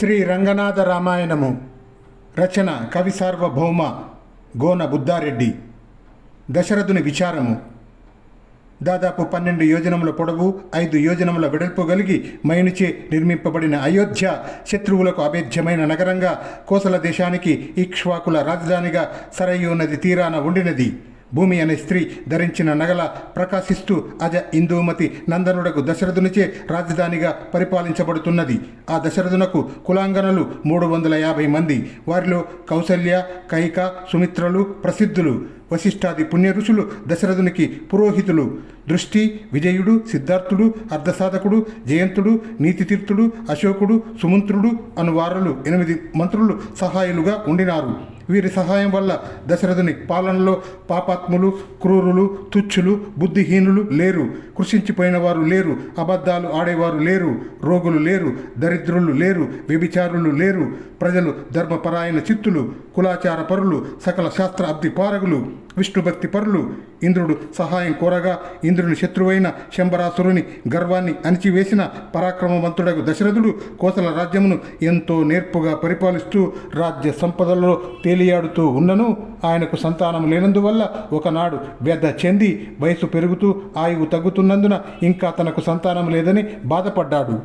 శ్రీ రంగనాథ రామాయణము రచన కవి సార్వభౌమ గోన బుద్ధారెడ్డి. దశరథుని విచారము. దాదాపు 12 యోజనముల పొడవు 5 యోజనముల వెడల్పు కలిగి మైనుచే నిర్మింపబడిన అయోధ్య శత్రువులకు అభేద్యమైన నగరంగా, కోసల దేశానికి ఇక్ష్వాకుల రాజధానిగా సరయూ నది తీరాన ఉండినది. భూమి అనే స్త్రీ ధరించిన నగల ప్రకాశిస్తూ అజ ఇందూమతి నందనుడకు దశరథునిచే రాజధానిగా పరిపాలించబడుతున్నది. ఆ దశరథునకు కులాంగనలు 350 మంది. వారిలో కౌసల్య, కైక, సుమిత్రలు ప్రసిద్ధులు. వశిష్ఠాది పుణ్య ఋషులు దశరథునికి పురోహితులు. దృష్టి, విజయుడు, సిద్ధార్థుడు, అర్ధసాధకుడు, జయంతుడు, నీతితీర్థుడు, అశోకుడు, సుమంత్రుడు అను వారులు 8 మంత్రులు సహాయులుగా ఉండినారు. వీరి సహాయం వల్ల దశరథుని పాలనలో పాపాత్ములు, క్రూరులు, తుచ్చులు, బుద్ధిహీనులు లేరు. కృషించిపోయిన వారు లేరు. అబద్ధాలు ఆడేవారు లేరు. రోగులు లేరు. దరిద్రులు లేరు. వ్యభిచారులు లేరు. ప్రజలు ధర్మపరాయణ చిత్తులు, కులాచార పరులు, సకల శాస్త్ర అబ్ది పారగులు, విష్ణుభక్తి పరులు. ఇంద్రుడు సహాయం కోరగా ఇంద్రుని శత్రువైన శంబరాసురుని గర్వాన్ని అణిచివేసిన పరాక్రమవంతుడకు దశరథుడు కోసల రాజ్యమును ఎంతో నేర్పుగా పరిపాలిస్తూ రాజ్య సంపదలలో తేలియాడుతూ ఉన్నను ఆయనకు సంతానం లేనందువల్ల ఒకనాడు వ్యధ చెంది వయసు పెరుగుతూ ఆయువు తగ్గుతున్నందున ఇంకా తనకు సంతానం లేదని బాధపడ్డాడు.